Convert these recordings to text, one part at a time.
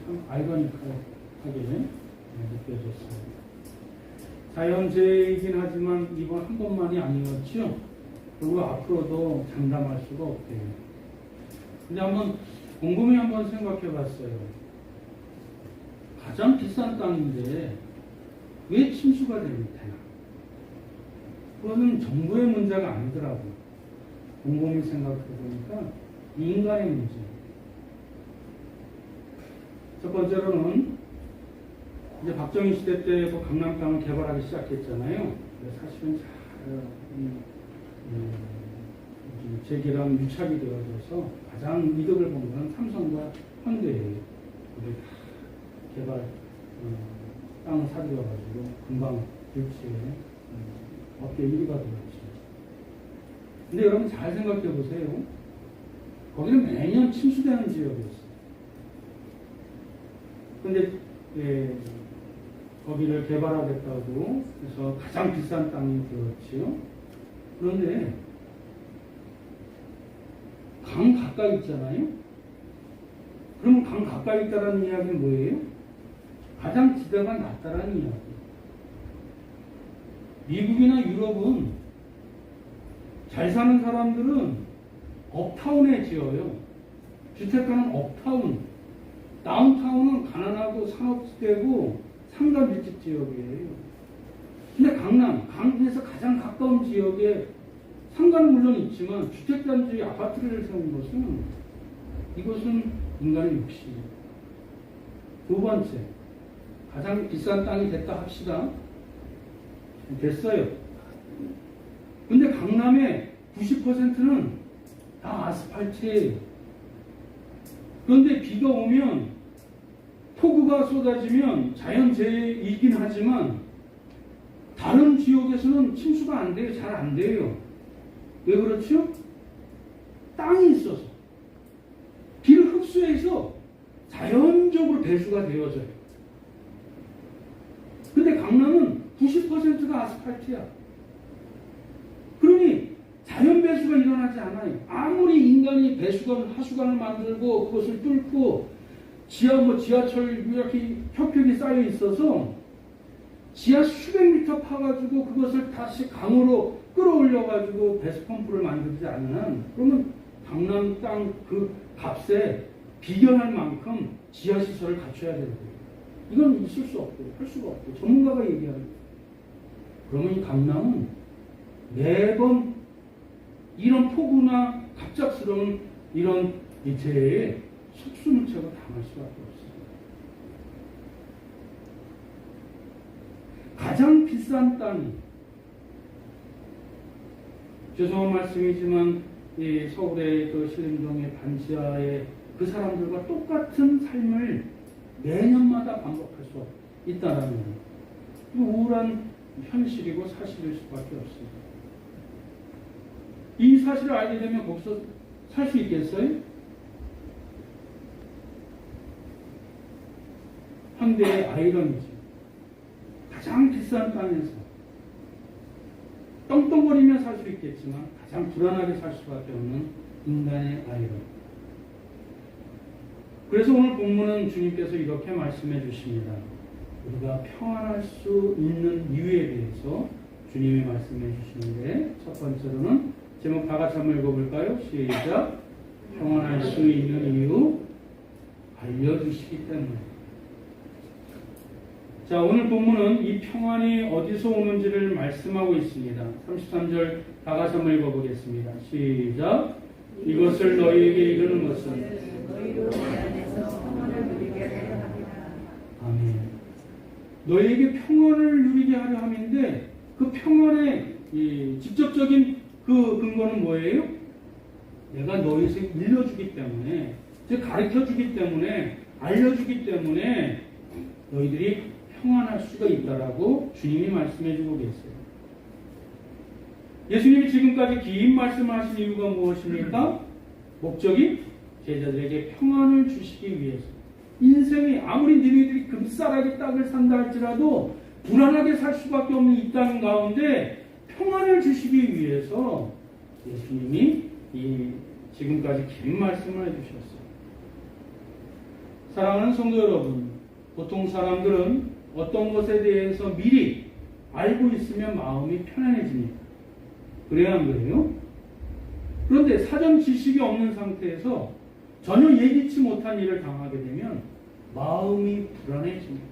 참 아이러니하게 느껴졌어요. 자연재해이긴 하지만 이번 한 번만이 아니었죠. 그리고 앞으로도 장담할 수가 없대요. 근데 한번 곰곰이 한번 생각해 봤어요. 가장 비싼 땅인데 왜 침수가 되나? 그거는 정부의 문제가 아니더라고요. 곰곰이 생각해 보니까 인간의 문제. 첫 번째로는 이제 박정희 시대 때 그 강남 땅을 개발하기 시작했잖아요. 사실은 재개발 유착이 되어져서 가장 이득을 본 것은 삼성과 현대예요. 우리 개발 땅을 사들여가지고 금방 일치에 업계 1위가 되었죠. 근데 여러분 잘 생각해 보세요. 거기는 매년 침수되는 지역이었어요. 근데 거기를 개발하겠다고 해서 가장 비싼 땅이 되었지요. 그런데 강 가까이 있잖아요. 그러면 강 가까이 있다는 이야기는 뭐예요? 가장 지대가 낮다라는 이야기. 미국이나 유럽은 잘 사는 사람들은 업타운에 지어요. 주택가는 업타운, 다운타운은 가난하고 산업지대고 상가 밀집 지역이에요. 근데 강에서 가장 가까운 지역에 상가는 물론 있지만 주택단지 아파트를 세운 것은 이것은 인간의 욕심이에요. 두 번째, 가장 비싼 땅이 됐다 합시다. 됐어요. 근데 강남의 90%는 다 아스팔트예요. 그런데 비가 오면 폭우가 쏟아지면 자연재해이긴 하지만 다른 지역에서는 침수가 안 돼요. 잘 안 돼요. 왜 그렇죠? 땅이 있어서 비를 흡수해서 자연적으로 배수가 되어져요. 근데 강남은 90%가 아스팔트야. 그러니 자연 배수가 일어나지 않아요. 아무리 인간이 하수관을 만들고 그것을 뚫고 지하철 이렇게 협력이 쌓여 있어서 지하 수백 미터 파가지고 그것을 다시 강으로 끌어올려가지고 배수 펌프를 만들지 않는, 그러면 강남 땅 그 값에 비견할 만큼 지하 시설을 갖춰야 되는 거예요. 이건 있을 수 없고 할 수가 없고 전문가가 얘기하는. 그러면 이 강남은 매번 이런 폭우나 갑작스러운 이런 재해에 속수무책을 당할 수밖에 없어요. 가장 비싼 땅이, 죄송한 말씀이지만 이 서울의 그 신림동의 반지하의 그 사람들과 똑같은 삶을 매년마다 반복할 수 있다라는 거예요. 우울한 현실이고 사실일 수밖에 없습니다. 이 사실을 알게 되면 거기서 살 수 있겠어요? 현대의 아이러니죠. 가장 비싼 땅에서 떵떵거리며 살 수 있겠지만 가장 불안하게 살 수밖에 없는 인간의 아이러니. 그래서 오늘 본문은 주님께서 이렇게 말씀해 주십니다. 우리가 평안할 수 있는 이유에 대해서 주님이 말씀해 주시는데, 첫 번째로는 제목 다 같이 한번 읽어볼까요? 시작. 평안할 수 있는 이유 알려주시기 때문에. 자, 오늘 본문은 이 평안이 어디서 오는지를 말씀하고 있습니다. 33절 다 같이 한번 읽어보겠습니다. 시작. 이것을 너희에게 이르는 것은 아멘. 너희에게 평안을 누리게 하려 함인데, 그 평안의 직접적인 그 근거는 뭐예요? 내가 너희에게 일러주기 때문에, 즉 가르쳐주기 때문에, 알려주기 때문에 너희들이 평안할 수가 있다라고 주님이 말씀해주고 계세요. 예수님이 지금까지 긴 말씀을 하신 이유가 무엇입니까? 목적이 제자들에게 평안을 주시기 위해서. 인생이 아무리 너희들이 금싸라기 땅을 산다 할지라도 불안하게 살 수밖에 없는 이 땅 가운데 평안을 주시기 위해서 예수님이 지금까지 긴 말씀을 해주셨어요. 사랑하는 성도 여러분, 보통 사람들은 어떤 것에 대해서 미리 알고 있으면 마음이 편안해집니다. 그래야 한 거예요? 그런데 사전 지식이 없는 상태에서 전혀 예기치 못한 일을 당하게 되면 마음이 불안해집니다.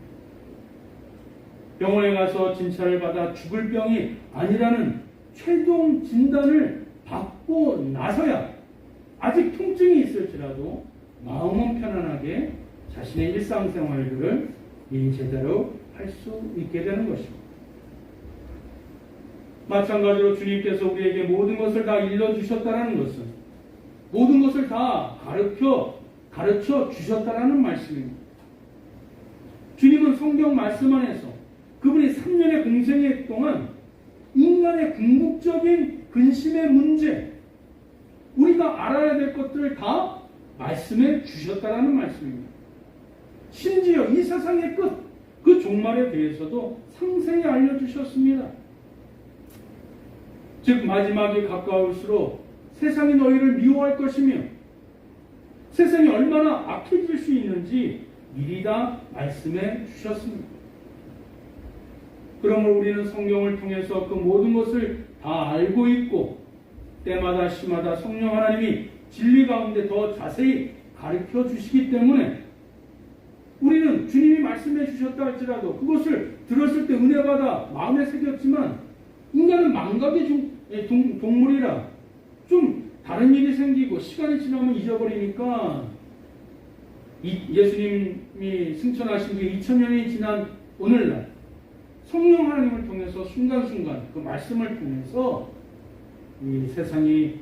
병원에 가서 진찰을 받아 죽을 병이 아니라는 최종 진단을 받고 나서야 아직 통증이 있을지라도 마음은 편안하게 자신의 일상생활들을 제대로 할 수 있게 되는 것입니다. 마찬가지로 주님께서 우리에게 모든 것을 다 일러주셨다는 것은 모든 것을 다 가르쳐 주셨다는 말씀입니다. 주님은 성경 말씀 안에서 그분이 3년의 공생애 동안 인간의 궁극적인 근심의 문제, 우리가 알아야 될 것들을 다 말씀해 주셨다는 말씀입니다. 심지어 이 세상의 끝, 그 종말에 대해서도 상세히 알려주셨습니다. 즉 마지막이 가까울수록 세상이 너희를 미워할 것이며 세상이 얼마나 악해질 수 있는지 미리 다 말씀해 주셨습니다. 그러므로 우리는 성경을 통해서 그 모든 것을 다 알고 있고 때마다 시마다 성령 하나님이 진리 가운데 더 자세히 가르쳐 주시기 때문에 우리는 주님이 말씀해 주셨다 할지라도 그것을 들었을 때 은혜받아 마음에 새겼지만 인간은 망각의 동물이라 좀 다른 일이 생기고 시간이 지나면 잊어버리니까 예수님이 승천하신 게 2000년이 지난 오늘날 성령 하나님을 통해서 순간순간 그 말씀을 통해서 이 세상이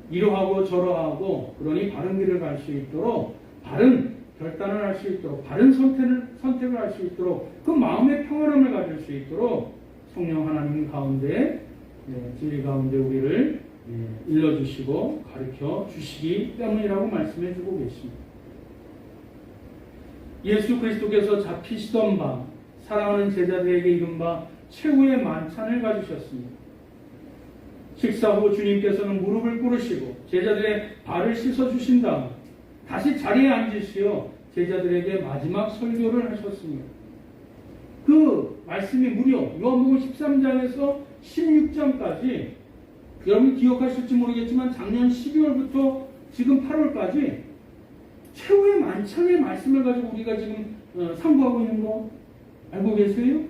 이러하고 저러하고 그러니 바른 길을 갈 수 있도록 바른 결단을 할 수 있도록 바른 선택을 할 수 있도록 그 마음의 평안함을 가질 수 있도록 성령 하나님 가운데 진리 가운데 우리를 일러주시고 가르쳐 주시기 때문이라고 말씀해 주고 계십니다. 예수 그리스도께서 잡히시던 밤 사랑하는 제자들에게 이른바 최후의 만찬을 가지셨습니다. 식사 후 주님께서는 무릎을 꿇으시고 제자들의 발을 씻어주신 다음 다시 자리에 앉으시어 제자들에게 마지막 설교를 하셨습니다. 그 말씀이 무려 요한복음 13장에서 16장까지 여러분 기억하실지 모르겠지만 작년 12월부터 지금 8월까지 최후의 만찬의 말씀을 가지고 우리가 지금 상고하고 있는 거 알고 계세요?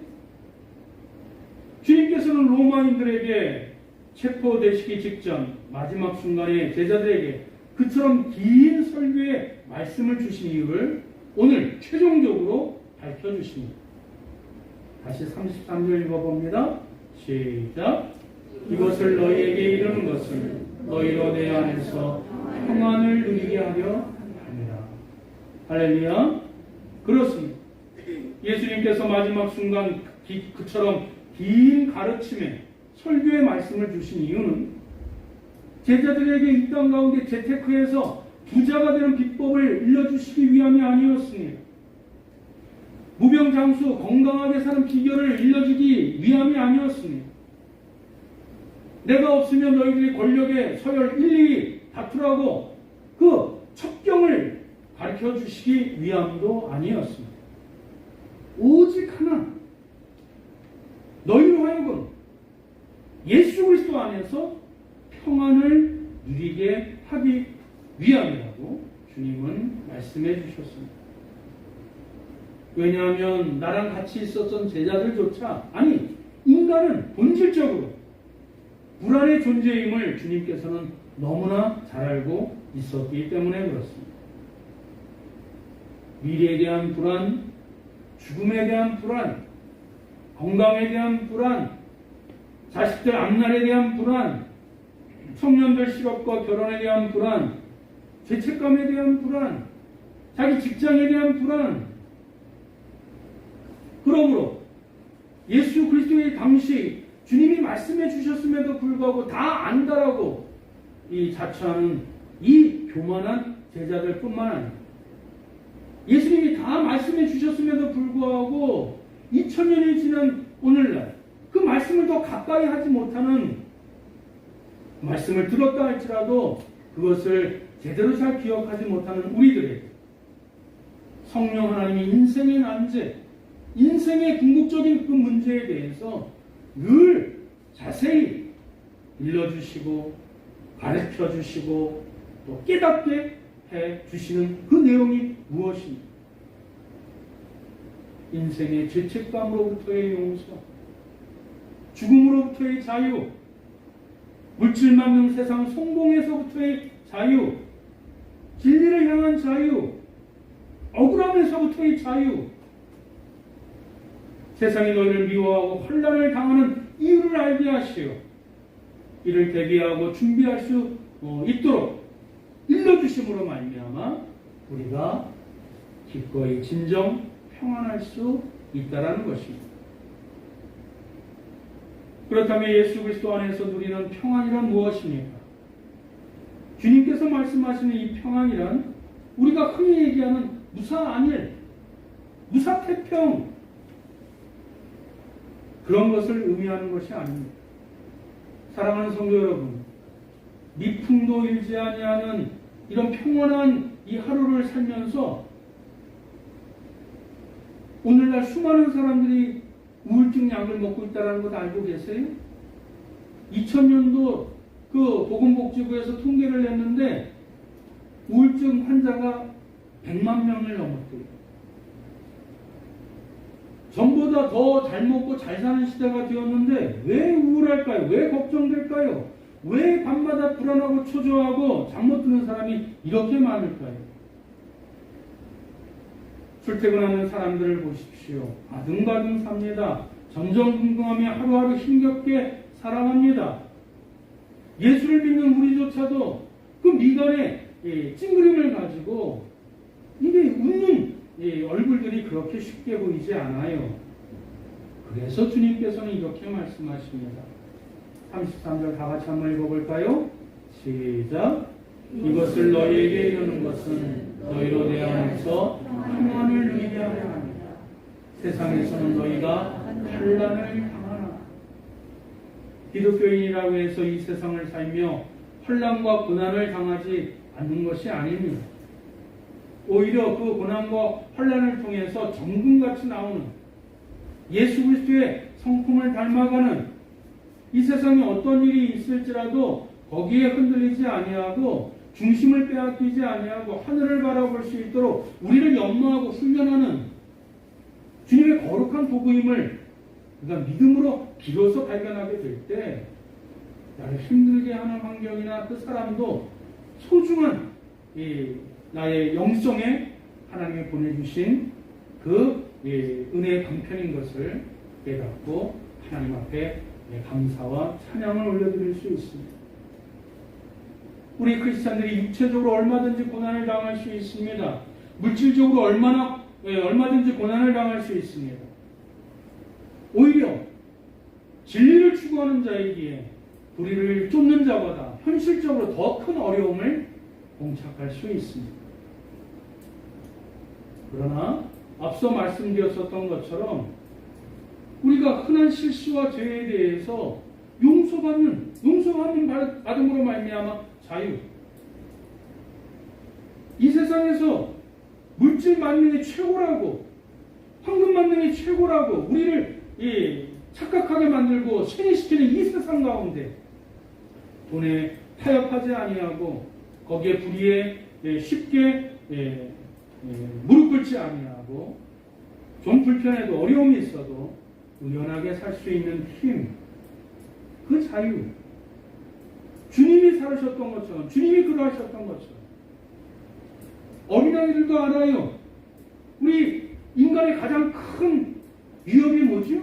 주님께서는 로마인들에게 체포되시기 직전 마지막 순간에 제자들에게 그처럼 긴 설교의 말씀을 주신 이유를 오늘 최종적으로 밝혀주십니다. 다시 33절 읽어봅니다. 시작. 이것을 너희에게 이르는 것은 너희로 내 안에서 평안을 누리게 하려 합니다. 할렐루야. 그렇습니다. 예수님께서 마지막 순간 그처럼 긴 가르침에 설교의 말씀을 주신 이유는 제자들에게 이 땅 가운데 재테크해서 부자가 되는 비법을 일러주시기 위함이 아니었습니다. 무병장수 건강하게 사는 비결을 일러주기 위함이 아니었습니다. 내가 없으면 너희들이 권력에 서열 1, 2 다투라고 그 첩경을 가르쳐 주시기 위함도 아니었습니다. 오직 하나, 너희로 하여금 예수 그리스도 안에서 평안을 누리게 하기 위함이라고 주님은 말씀해 주셨습니다. 왜냐하면 나랑 같이 있었던 제자들조차 아니 인간은 본질적으로 불안의 존재임을 주님께서는 너무나 잘 알고 있었기 때문에 그렇습니다. 미래에 대한 불안, 죽음에 대한 불안, 건강에 대한 불안, 자식들 앞날에 대한 불안, 청년들 실업과 결혼에 대한 불안, 죄책감에 대한 불안, 자기 직장에 대한 불안. 그러므로 예수 그리스도의 당시 주님이 말씀해 주셨음에도 불구하고 다 안다라고 이 자처하는 이 교만한 제자들 뿐만 아니라 예수님이 다 말씀해 주셨음에도 불구하고 2000년이 지난 오늘날 그 말씀을 더 가까이 하지 못하는 말씀을 들었다 할지라도 그것을 제대로 잘 기억하지 못하는 우리들에게 성령 하나님이 인생의 난제, 인생의 궁극적인 그 문제에 대해서 늘 자세히 일러주시고 가르쳐주시고 또 깨닫게 해주시는 그 내용이 무엇입니까? 인생의 죄책감으로부터의 용서, 죽음으로부터의 자유, 물질 만능 세상 성공에서부터의 자유, 진리를 향한 자유, 억울함에서부터의 자유, 세상이 너희를 미워하고 환난을 당하는 이유를 알게 하시오. 이를 대비하고 준비할 수 있도록 일러주심으로 말미암아 우리가 기꺼이 진정 평안할 수 있다라는 것입니다. 그렇다면 예수 그리스도 안에서 누리는 평안이란 무엇입니까? 주님께서 말씀하시는 이 평안이란 우리가 흔히 얘기하는 무사안일, 무사태평 그런 것을 의미하는 것이 아닙니다. 사랑하는 성도 여러분, 미풍도 일지 아니하는 이런 평안한 이 하루를 살면서 오늘날 수많은 사람들이 우울증 약을 먹고 있다는 것 알고 계세요? 2000년도 그 보건복지부에서 통계를 냈는데 우울증 환자가 100만 명을 넘었대요. 전보다 더 잘 먹고 잘 사는 시대가 되었는데 왜 우울할까요? 왜 걱정될까요? 왜 밤마다 불안하고 초조하고 잠 못 드는 사람이 이렇게 많을까요? 출퇴근하는 사람들을 보십시오. 아등바등 삽니다. 전전긍긍하며 하루하루 힘겹게 살아갑니다. 예수를 믿는 우리조차도 그 미간에 찡그림을 가지고 이게 웃는 얼굴들이 그렇게 쉽게 보이지 않아요. 그래서 주님께서는 이렇게 말씀하십니다. 33절 다 같이 한번 읽어볼까요? 시작. 이것을 너희에게 이르는 것은 너희로 내 안에서 평안을 누리게 하려 합니다. 세상에서는 너희가 환난을 당하나. 기독교인이라고 해서 이 세상을 살며 환난과 고난을 당하지 않는 것이 아닙니다. 오히려 그 고난과 환난을 통해서 정금같이 나오는 예수 그리스도의 성품을 닮아가는 이 세상에 어떤 일이 있을지라도 거기에 흔들리지 아니하고 중심을 빼앗기지 아니하고 하늘을 바라볼 수 있도록 우리를 연마하고 훈련하는 주님의 거룩한 도구임을 우리가 믿음으로 비로소 발견하게 될 때 나를 힘들게 하는 환경이나 그 사람도 소중한 나의 영성에 하나님이 보내주신 그 은혜의 방편인 것을 깨닫고 하나님 앞에 감사와 찬양을 올려드릴 수 있습니다. 우리 크리스찬들이 육체적으로 얼마든지 고난을 당할 수 있습니다. 물질적으로 얼마든지 고난을 당할 수 있습니다. 오히려 진리를 추구하는 자이기에 불의를 쫓는 자보다 현실적으로 더 큰 어려움을 봉착할 수 있습니다. 그러나 앞서 말씀드렸었던 것처럼 우리가 흔한 실수와 죄에 대해서 받음으로 말미암아 자유. 이 세상에서 물질 만능이 최고라고, 황금 만능이 최고라고 우리를 착각하게 만들고 세뇌시키는 이 세상 가운데 돈에 타협하지 아니하고 거기에 불의에 쉽게 무릎 꿇지 아니하고 좀 불편해도 어려움이 있어도 의연하게 살 수 있는 힘, 그 자유, 주님이 살으셨던 것처럼, 주님이 그러하셨던 것처럼. 어린아이들도 알아요. 우리 인간의 가장 큰 위협이 뭐죠?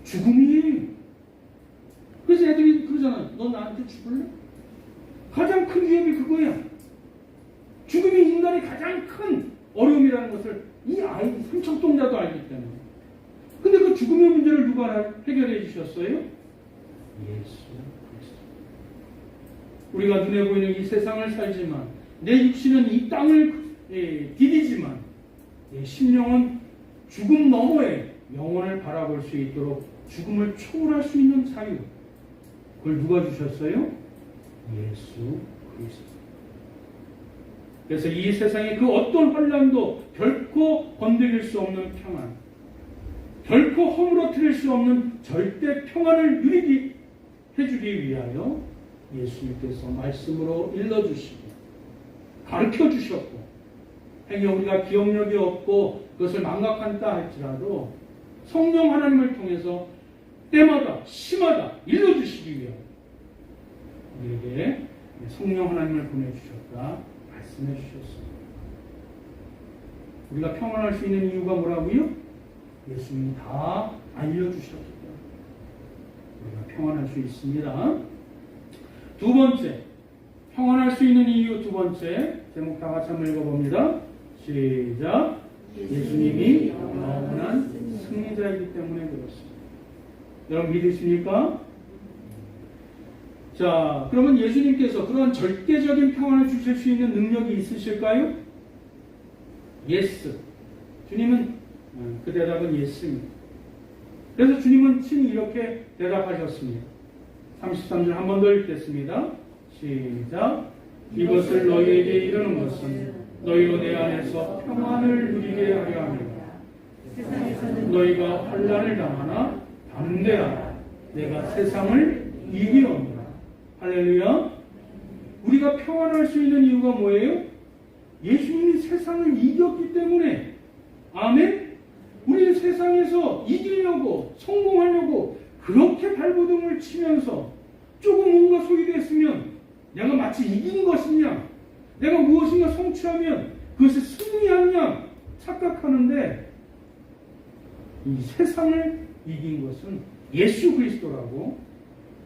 죽음이에요. 그래서 애들이 그러잖아요. 너 나한테 죽을래? 가장 큰 위협이 그거야. 죽음이 인간의 가장 큰 어려움이라는 것을 이 아이 삼척동자도 알기 때문에. 근데 그 죽음의 문제를 누가 해결해 주셨어요? 예수 그리스도. 우리가 눈에 보이는 이 세상을 살지만 내 육신은 이 땅을 디디지만 내 심령은 죽음 너머에 영혼을 바라볼 수 있도록 죽음을 초월할 수 있는 자유. 그걸 누가 주셨어요? 예수 그리스도. 그래서 이 세상의 그 어떤 환난도 결코 건드릴 수 없는 평안, 결코 허물어뜨릴 수 없는 절대 평안을 누리게 해주기 위하여 예수님께서 말씀으로 일러주시고 가르쳐주셨고, 행여 우리가 기억력이 없고 그것을 망각한다 할지라도 성령 하나님을 통해서 때마다 시마다 일러주시기 위하여 우리에게 성령 하나님을 보내주셨다 말씀해 주셨습니다. 우리가 평안할 수 있는 이유가 뭐라고요? 예수님이 다 알려주셨기 때문에 우리가 평안할 수 있습니다. 두 번째, 평안할 수 있는 이유 두 번째, 제목 다 같이 한번 읽어봅니다. 시작. 예수님이 영원한 승리자이기 때문에 그렇습니다. 여러분 믿으십니까? 자, 그러면 예수님께서 그런 절대적인 평안을 주실 수 있는 능력이 있으실까요? 예스. 주님은 그 대답은 예스입니다. 그래서 주님은 친히 이렇게 대답하셨습니다. 33절 한 번 더 읽겠습니다. 시작. 이것을 너희에게 이르는 것은 너희로 내 안에서 평안을 누리게 하려 합니다. 너희가 환난을 당하나 담대하라. 내가 세상을 이기었노라. 할렐루야. 우리가 평안할 수 있는 이유가 뭐예요? 예수님이 세상을 이겼기 때문에. 아멘. 우리는 세상에서 이기려고 성공하려고 그렇게 발버둥을 치면서 조금 뭔가 소유됐으면 내가 마치 이긴 것이냐, 내가 무엇인가 성취하면 그것이 승리하냐 착각하는데, 이 세상을 이긴 것은 예수 그리스도라고,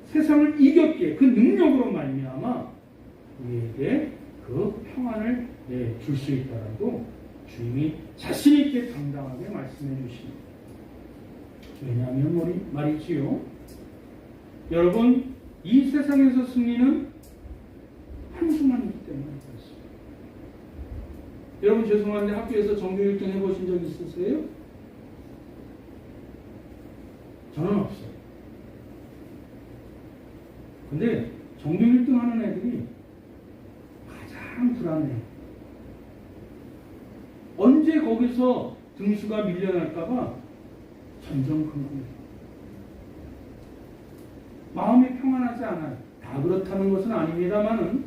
세상을 이겼기에 그 능력으로 말미암아 우리에게 그 평안을 줄 수 있다라고 주님이 자신 있게 당당하게 말씀해 주십니다. 왜냐하면 말이지요, 여러분, 이 세상에서 승리는 한순간이기 때문에 그렇습니다. 여러분 죄송한데 학교에서 전교 1등 해보신 적 있으세요? 저는 없어요. 근데 전교 1등 하는 애들이 가장 불안해요. 언제 거기서 등수가 밀려날까봐 전전긍긍해요. 마음이 평안하지 않아요. 다 그렇다는 것은 아닙니다만은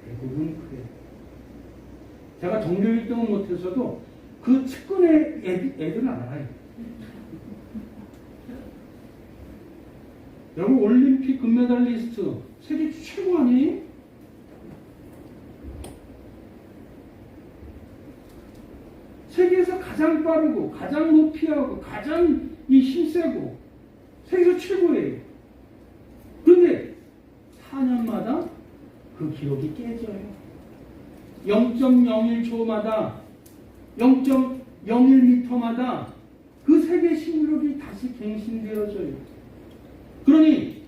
대부분 그래요. 제가 전교 1등은 못해서도 그 측근의 애들은 알아요. 여러분 올림픽 금메달리스트 세계 최고 아니에요? 세계에서 가장 빠르고 가장 높이 하고 가장 힘세고 세계에서 최고예요. 그런데 4년마다 그 기록이 깨져요. 0.01초마다 0.01m마다 그 세계 신기록이 다시 갱신되어져요. 그러니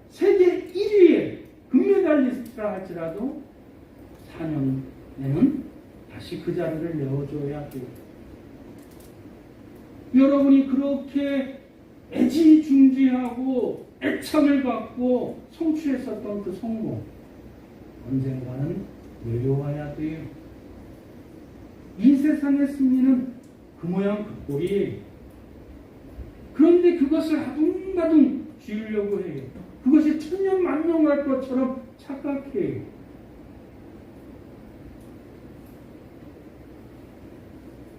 세계 1위의 금메달리스트라 할지라도 4년에는 다시 그 자리를 내어줘야 돼요. 여러분이 그렇게 애지중지하고 애착을 갖고 성취했었던 그 성공, 언젠가는 내려와야 돼요. 이 세상의 승리는 그 모양 그 꼴이에요. 그런데 그것을 하둥가둥 쥐으려고 해요. 그것이 천년만년 갈 것처럼 착각해요.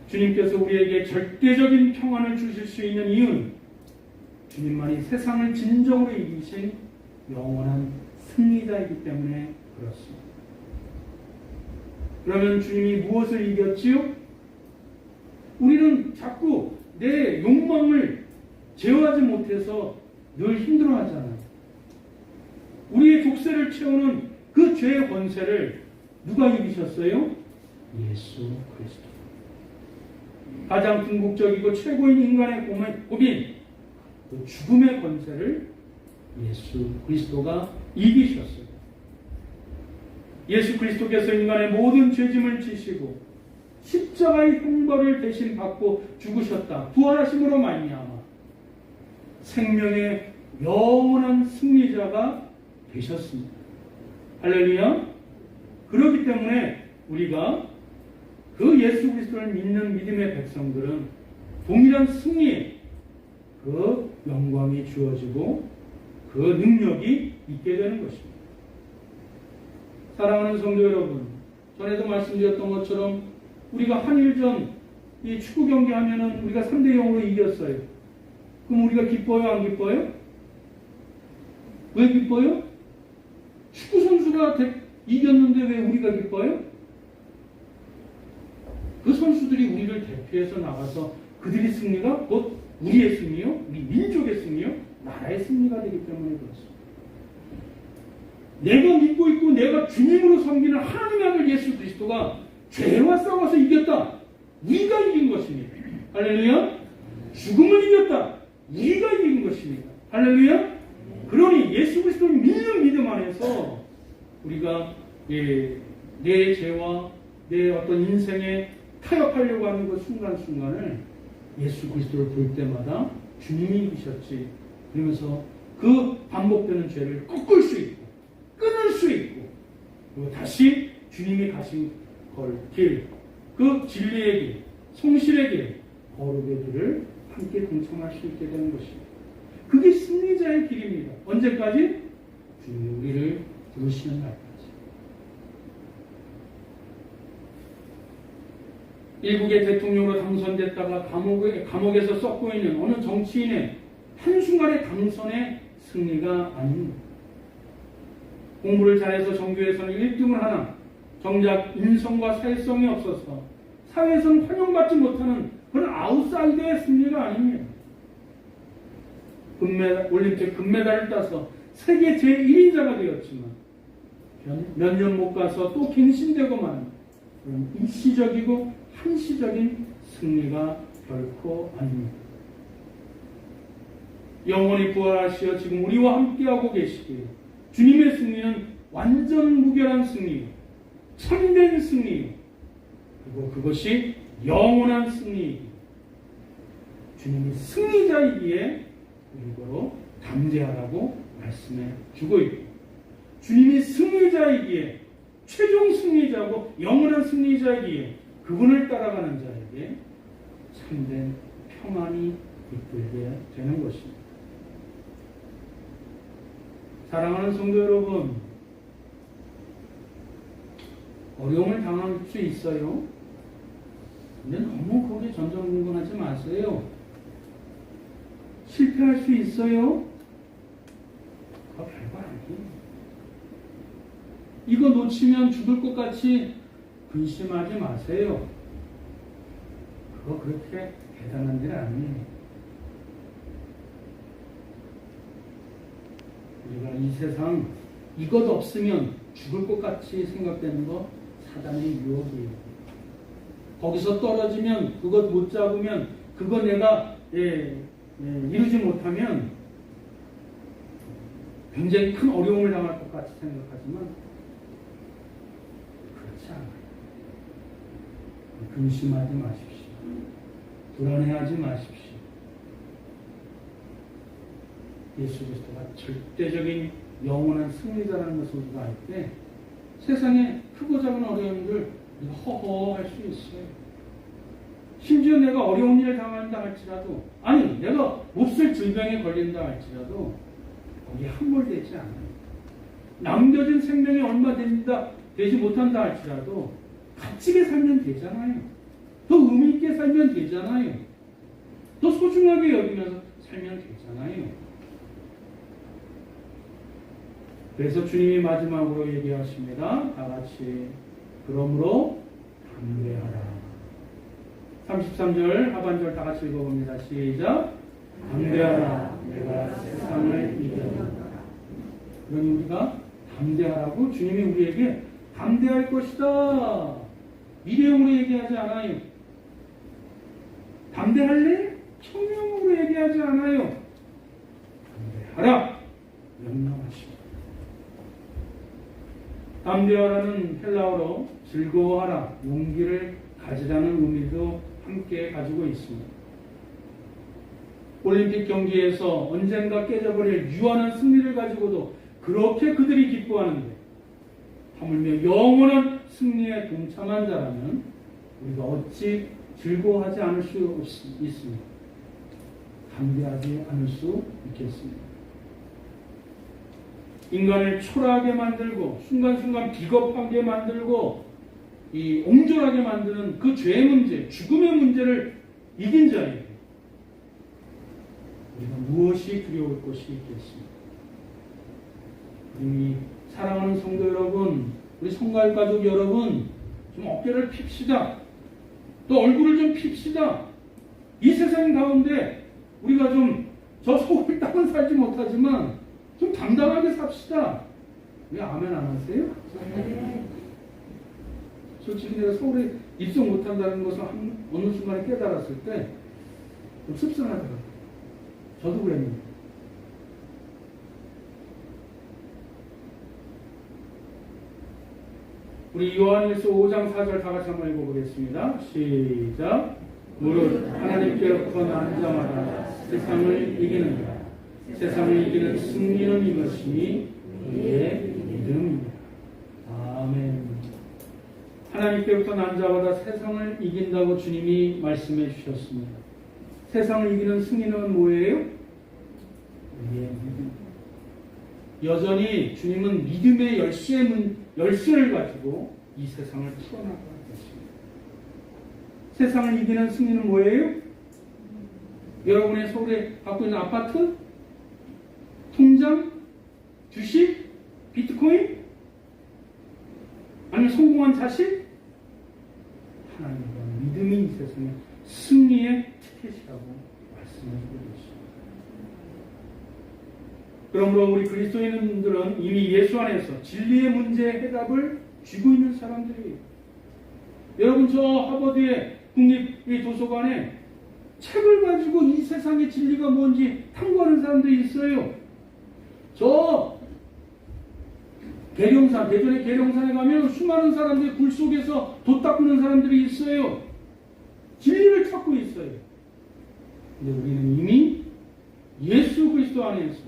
주님께서 우리에게 절대적인 평안을 주실 수 있는 이유는 주님만이 세상을 진정으로 이기신 영원한 승리자이기 때문에 그렇습니다. 그러면 주님이 무엇을 이겼지요? 우리는 자꾸 내 욕망을 제어하지 못해서 늘 힘들어하잖아요. 우리의 족쇄를 채우는 그 죄의 권세를 누가 이기셨어요? 예수 그리스도. 가장 궁극적이고 최고인 인간의 고민, 그 죽음의 권세를 예수 그리스도가 이기셨어요. 예수 그리스도께서 인간의 모든 죄짐을 지시고 십자가의 형벌을 대신 받고 죽으셨다. 부활하심으로 말미암아 생명의 영원한 승리자가 되셨습니다. 할렐루야. 그렇기 때문에 우리가 그 예수 그리스도를 믿는 믿음의 백성들은 동일한 승리에 그 영광이 주어지고 그 능력이 있게 되는 것입니다. 사랑하는 성도 여러분, 전에도 말씀드렸던 것처럼 우리가 한일전 이 축구 경기 하면은 우리가 3대 0으로 이겼어요. 그럼 우리가 기뻐요, 안 기뻐요? 왜 기뻐요? 축구 선수가 이겼는데 왜 우리가 기뻐요? 그 선수들이 우리를 대표해서 나가서 그들의 승리가 곧 우리의 승리요, 우리 민족의 승리요, 나라의 승리가 되기 때문에 그렇습니다. 내가 믿고 있고 내가 주님으로 섬기는 하나님의 아들 예수 그리스도가 죄와 싸워서 이겼다. 우리가 이긴 것입니다. 할렐루야. 죽음을 이겼다. 우리가 이긴 것입니다. 할렐루야. 그러니 예수 그리스도를 믿는 믿음 안에서 우리가 내 죄와 내 어떤 인생에 타협하려고 하는 그 순간순간을 예수 그리스도를 볼 때마다 주님이 이기셨지. 그러면서 그 반복되는 죄를 꺾을 수 있고 끊을 수 있고 그리고 다시 주님이 가신 길, 그 진리의 길, 성실의 길, 거룩의 길을 함께 동참할 수 있게 되는 것입니다. 그게 승리자의 길입니다. 언제까지? 주님이 우리를 부르시는 날까지. 일국의 대통령으로 당선됐다가 감옥에서 썩고 있는 어느 정치인의 한순간의 당선의 승리가 아닙니다. 공부를 잘해서 정교에서는 1등을 하나 정작 인성과 사회성이 없어서 사회에서는 환영받지 못하는 그런 아웃사이더의 승리가 아닙니다. 올림픽 금메달을 따서 세계 제1위자가 되었지만 몇 년 못 가서 또 갱신되고만 그런 일시적이고 한시적인 승리가 결코 아닙니다. 영원히 부활하시어 지금 우리와 함께하고 계시기에 주님의 승리는 완전 무결한 승리, 참된 승리, 그리고 그것이 영원한 승리. 주님이 승리자이기에 우리로 담대하라고 말씀해 주고 있고, 주님이 승리자이기에 최종 승리자고 영원한 승리자이기에 그분을 따라가는 자에게 참된 평안이 이끌게 되는 것입니다. 사랑하는 성도 여러분, 어려움을 당할 수 있어요. 근데 너무 거기에 전전긍긍하지 마세요. 실패할 수 있어요. 그거 별거 아니에요. 이거 놓치면 죽을 것 같이 근심하지 마세요. 그거 그렇게 대단한 일 아니에요. 우리가 이 세상 이것 없으면 죽을 것 같이 생각되는 거 사단의 유혹이에요. 거기서 떨어지면 그것 못 잡으면 그거 내가 이루지 못하면 굉장히 큰 어려움을 당할 것 같이 생각하지만 그렇지 않아요. 근심하지 마십시오. 불안해하지 마십시오. 예수 그리스도가 절대적인 영원한 승리자라는 것을 우리가 알 때 세상에 크고 작은 어려움들 허허할 수 있어요. 심지어 내가 어려운 일을 당한다 할지라도, 아니 내가 몹쓸 질병에 걸린다 할지라도 거기에 함몰되지 않아요. 남겨진 생명이 얼마 되지 못한다 할지라도 값지게 살면 되잖아요. 더 의미 있게 살면 되잖아요. 더 소중하게 여기면서 살면 되잖아요. 그래서 주님이 마지막으로 얘기하십니다. 다 같이 그러므로 담대하라. 33절 하반절 다 같이 읽어봅니다. 시작. 담대하라. 내가 세상을 이겨낸다. 그러니 우리가 담대하라고 주님이 우리에게 담대할 것이다. 일회용으로 얘기하지 않아요. 담대할래? 청명으로 얘기하지 않아요. 담대하라. 명령하십니다. 담대하라는 헬라어로 즐거워하라, 용기를 가지라는 의미도 함께 가지고 있습니다. 올림픽 경기에서 언젠가 깨져버릴 유한한 승리를 가지고도 그렇게 그들이 기뻐하는데 하물며 영원한 승리에 동참한 자라면 우리가 어찌 즐거워하지 않을 수 있습니다. 담대하지 않을 수 있겠습니다. 인간을 초라하게 만들고 순간순간 비겁하게 만들고 이 옹졸하게 만드는 그 죄의 문제, 죽음의 문제를 이긴 자에게 우리가 무엇이 두려울 것이 있겠습니까? 우리 사랑하는 성도 여러분, 우리 성갈 가족 여러분, 좀 어깨를 핍시다. 또 얼굴을 좀 핍시다. 이 세상 가운데 우리가 좀 저 속을 땅은 살지 못하지만 좀 당당하게 삽시다. 왜 아멘 안 하세요? 네. 솔직히 내가 서울에 입성 못한다는 것을 어느 순간에 깨달았을 때 좀 씁쓸하더라고요. 저도 그랬는데. 우리 요한일서 5장 4절 다 같이 한번 읽어보겠습니다. 시작. 무릇 하나님께로부터 난 자마다 세상을 이기는 자, 세상을 이기는 승리는 이것이니 우리의 믿음입니다. 아멘. 하나님께로부터 난 자마다 세상을 이긴다고 주님이 말씀해 주셨습니다. 세상을 이기는 승리는 뭐예요? 우리의 믿음. 여전히 주님은 믿음의 열쇠를 가지고 이 세상을 풀어나갈 것입니다. 세상을 이기는 승리는 뭐예요? 여러분의 서울에 갖고 있는 아파트? 통장? 주식? 비트코인? 아니면 성공한 자식? 하나님과 믿음이 이 세상의 승리의 티켓이라고 말씀해주고 있습니다. 그러므로 우리 그리스도인들은 이미 예수 안에서 진리의 문제의 해답을 쥐고 있는 사람들이에요. 여러분, 저 하버드의 국립도서관에 책을 가지고 이 세상의 진리가 뭔지 탐구하는 사람들이 있어요. 저 계룡산, 대전의 계룡산에 가면 수많은 사람들이 굴 속에서 돛 닦는 사람들이 있어요. 진리를 찾고 있어요. 근데 우리는 이미 예수 그리스도 안에서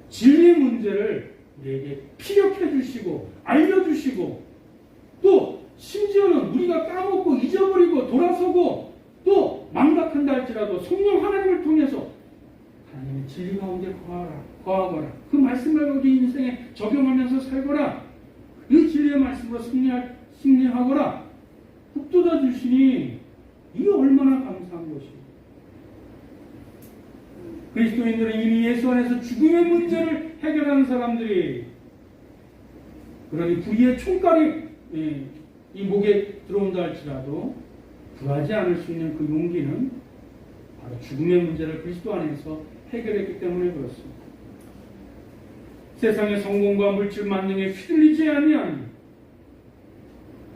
진리의 문제를 우리에게 피력해 주시고 알려주시고 또 심지어는 우리가 까먹고 잊어버리고 돌아서고 또 망각한다 할지라도 성령 하나님을 통해서 하나님의 진리 가운데 거하거라. 그 말씀을 우리 인생에 적용하면서 살거라. 그 진리의 말씀으로 승리하거라. 북돋아 주시니 이게 얼마나 감사한 것이에요. 그리스도인들은 이미 예수 안에서 죽음의 문제를 해결하는 사람들이, 그러니 불의의 총칼이 이 목에 들어온다 할지라도 구하지 않을 수 있는 그 용기는 바로 죽음의 문제를 그리스도 안에서 해결했기 때문에 그렇습니다. 세상의 성공과 물질 만능에 휘둘리지 아니한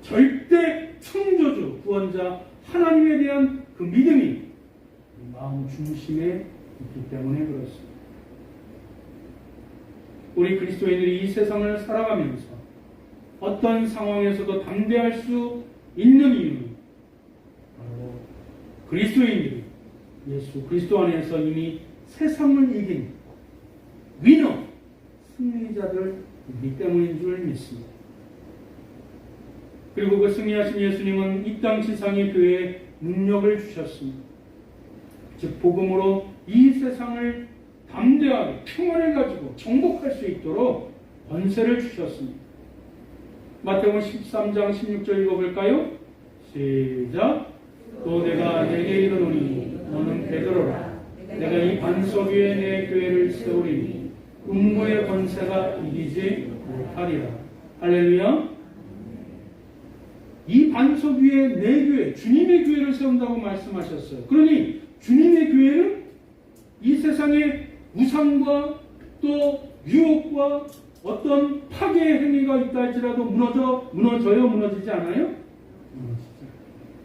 절대 창조주 구원자 하나님에 대한 그 믿음이 마음 중심에 있기 때문에 그렇습니다. 우리 그리스도인들이 이 세상을 살아가면서 어떤 상황에서도 담대할 수 있는 이유는 바로 그리스도인들이 예수 그리스도 안에서 이미 세상을 이긴 위너, 승리자들이기 때문인 줄 믿습니다. 그리고 그 승리하신 예수님은 이 땅 지상의 교회에 능력을 주셨습니다. 즉 복음으로 이 세상을 담대하게 평안을 가지고 정복할 수 있도록 권세를 주셨습니다. 마태복음 13장 16절 읽어볼까요? 시작. 또 내가 내게 이르노니 너는 베드로라. 내가 이 반석 위에 내 교회를 세우리니 음부의 권세가 이기지 못하리라. 할렐루야. 이 반석 위에 내 교회, 주님의 교회를 세운다고 말씀하셨어요. 그러니 주님의 교회는 이 세상의 우상과 또 유혹과 어떤 파괴의 행위가 있다 할지라도 무너지지 않아요?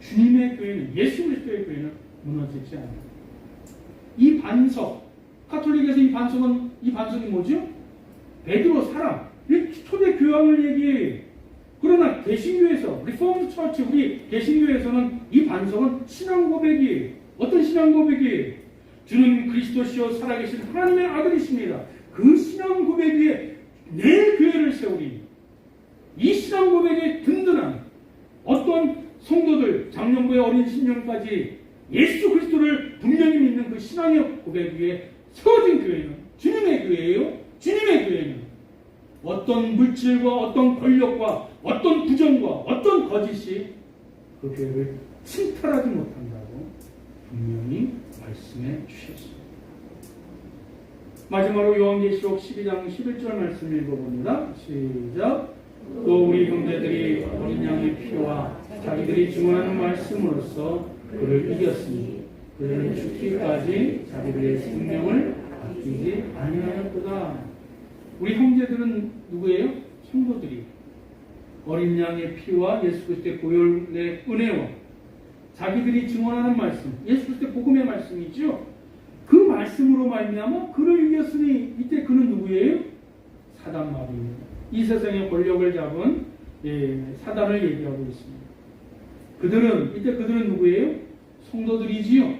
주님의 교회는, 예수 그리스도의 교회는 무너지지 않아요. 이 반석, 가톨릭에서 이 반석이 뭐죠? 베드로 사람, 초대 교황을 얘기해요. 그러나 개신교에서, 리포먼드 처치, 우리 개신교에서는 이 반석은 신앙 고백이에요. 어떤 신앙 고백이에요? 주는 그리스도시요 살아계신 하나님의 아들이십니다. 그 신앙 고백 위에 내 교회를 세우리. 이 신앙 고백이 든든한 어떤 성도들, 작년부의 어린 신령까지 예수 그리스도를 분명히 믿는 그 신앙의 고백 위에 세워진 교회는 주님의 교회예요. 주님의 교회는 어떤 물질과 어떤 권력과 어떤 부정과 어떤 거짓이 그 교회를 침탈하지 못한다고 분명히 말씀해 주셨습니다. 마지막으로 요한계시록 12장 11절 말씀 읽어봅니다. 시작. 또 우리 형제들이 어린 양의 피와 자기들이 증언하는 말씀으로써 그를 이겼으니 그들은 죽기까지 자기들의 생명을 아끼지 아니하였도다. 우리 형제들은 누구예요? 성도들이 어린 양의 피와 예수 그리스도의 보혈의 은혜와 자기들이 증언하는 말씀, 예수 그리스도의 복음의 말씀이죠. 그 말씀으로 말미암아 그를 이겼으니 이때 그는 누구예요? 사단 말입니다. 이 세상의 권력을 잡은 사단을 얘기하고 있습니다. 그들은 누구예요? 성도들이지요.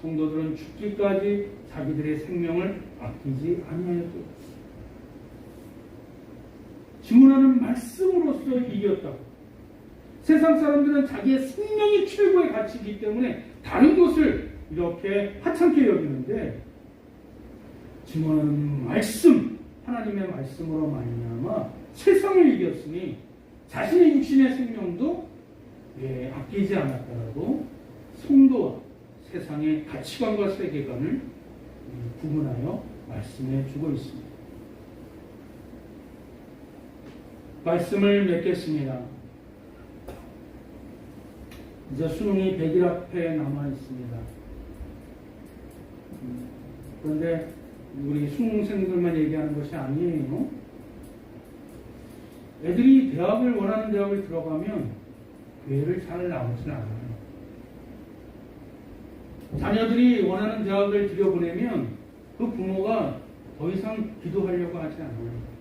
성도들은 죽기까지 자기들의 생명을 아끼지 아니하였다. 증언하는 말씀으로써 이겼다고. 세상 사람들은 자기의 생명이 최고의 가치이기 때문에 다른 것을 이렇게 하찮게 여기는데 증언하는 말씀, 하나님의 말씀으로 말미암아 세상을 이겼으니 자신의 육신의 생명도 아끼지 않았다라고 성도와 세상의 가치관과 세계관을 구분하여 말씀해 주고 있습니다. 말씀을 맺겠습니다. 이제 수능이 100일 앞에 남아 있습니다. 그런데 우리 수능생들만 얘기하는 것이 아니에요. 애들이 대학을 원하는 대학을 들어가면 교회를 잘 나오진 않아요. 자녀들이 원하는 대학을 들여보내면 그 부모가 더 이상 기도하려고 하지 않아요.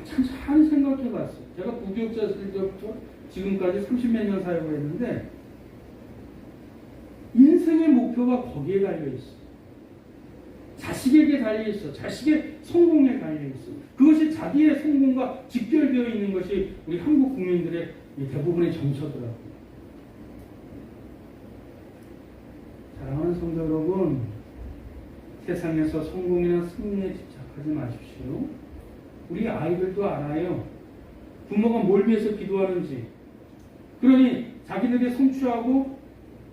참 잘 생각해 봤어요. 제가 부교육자였을 때부터 지금까지 30몇 년 사역을 했는데 인생의 목표가 거기에 달려있어요. 자식에게 달려있어. 자식의 성공에 달려있어. 그것이 자기의 성공과 직결되어 있는 것이 우리 한국 국민들의 대부분의 정서더라고요. 사랑하는 성도 여러분, 세상에서 성공이나 승리에 집착하지 마십시오. 우리 아이들도 알아요. 부모가 뭘 위해서 기도하는지. 그러니 자기들이 성취하고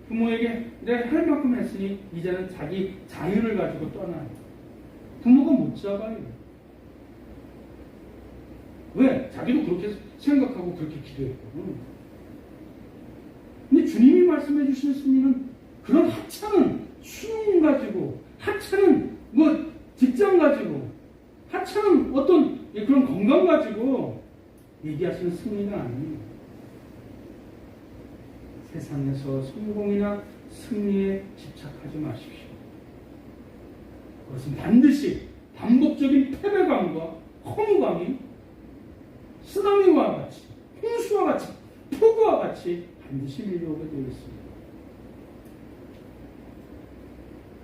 부모에게 내가 할 만큼 했으니 이제는 자기 자유를 가지고 떠나요. 부모가 못 잡아요. 왜? 자기도 그렇게 생각하고 그렇게 기도했거든. 근데 주님이 말씀해 주시는 승리는 그런 하찮은 수능 가지고, 하찮은 직장 가지고, 하찮은 어떤 그런 건강 가지고 얘기하시는 승리가 아니에요. 세상에서 성공이나 승리에 집착하지 마십시오. 그것은 반드시 반복적인 패배감과 허무감이 쓰나미와 같이, 홍수와 같이, 폭우와 같이 반드시 밀려오게 되어 있습니다.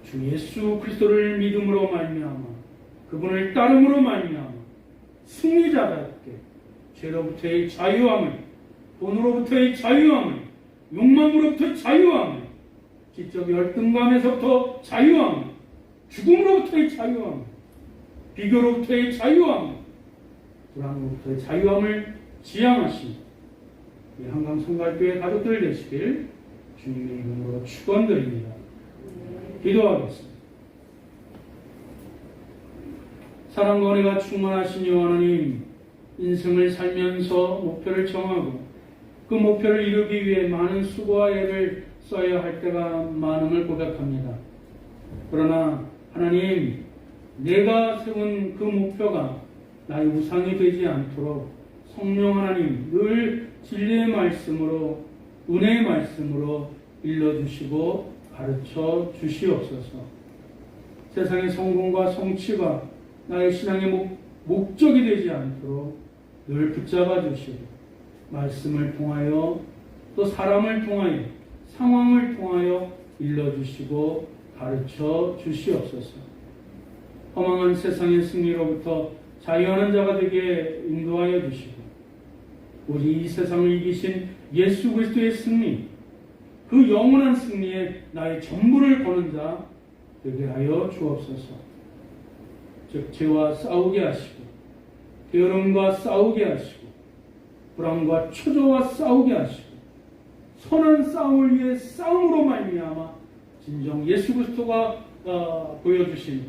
주 예수 그리스도를 믿음으로 말미암아 그분을 따름으로 말미암아 승리자답게 죄로부터의 자유함을, 돈으로부터의 자유함을, 욕망으로부터의 자유함을, 지적 열등감에서부터 자유함을, 죽음으로부터의 자유함을, 비교로부터의 자유함을, 불안으로부터의 자유함을 지향하신 이 한강 성갈교회 가족들 되시길 주님의 이름으로 축원드립니다. 기도하겠습니다. 사랑과 은혜가 충만하신 여호와 하나님, 인생을 살면서 목표를 정하고 그 목표를 이루기 위해 많은 수고와 애를 써야 할 때가 많음을 고백합니다. 그러나 하나님, 내가 세운 그 목표가 나의 우상이 되지 않도록 성령 하나님 늘 진리의 말씀으로, 은혜의 말씀으로 일러주시고 가르쳐 주시옵소서. 세상의 성공과 성취가 나의 신앙의 목적이 되지 않도록 늘 붙잡아 주시고 말씀을 통하여 또 사람을 통하여 상황을 통하여 일러주시고 가르쳐 주시옵소서. 허망한 세상의 승리로부터 자유하는 자가 되게 인도하여 주시고 오직 이 세상을 이기신 예수 그리스도의 승리, 그 영원한 승리에 나의 전부를 거는 자 되게 하여 주옵소서. 즉 죄와 싸우게 하시고 게으름과 싸우게 하시고 불안과 초조와 싸우게 하시고 선한 싸움을 위해 싸움으로 말미암아 진정 예수 그리스도가 보여주신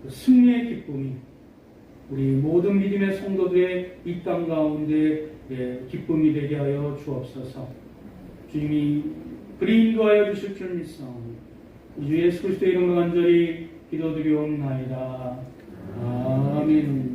그 승리의 기쁨이 우리 모든 믿음의 성도들의 이 땅 가운데 기쁨이 되게 하여 주옵소서. 주님이 그리 인도하여 주실 줄 믿사오니 주 예수 그리스도의 이름으로 간절히 기도드리옵나이다. 아멘.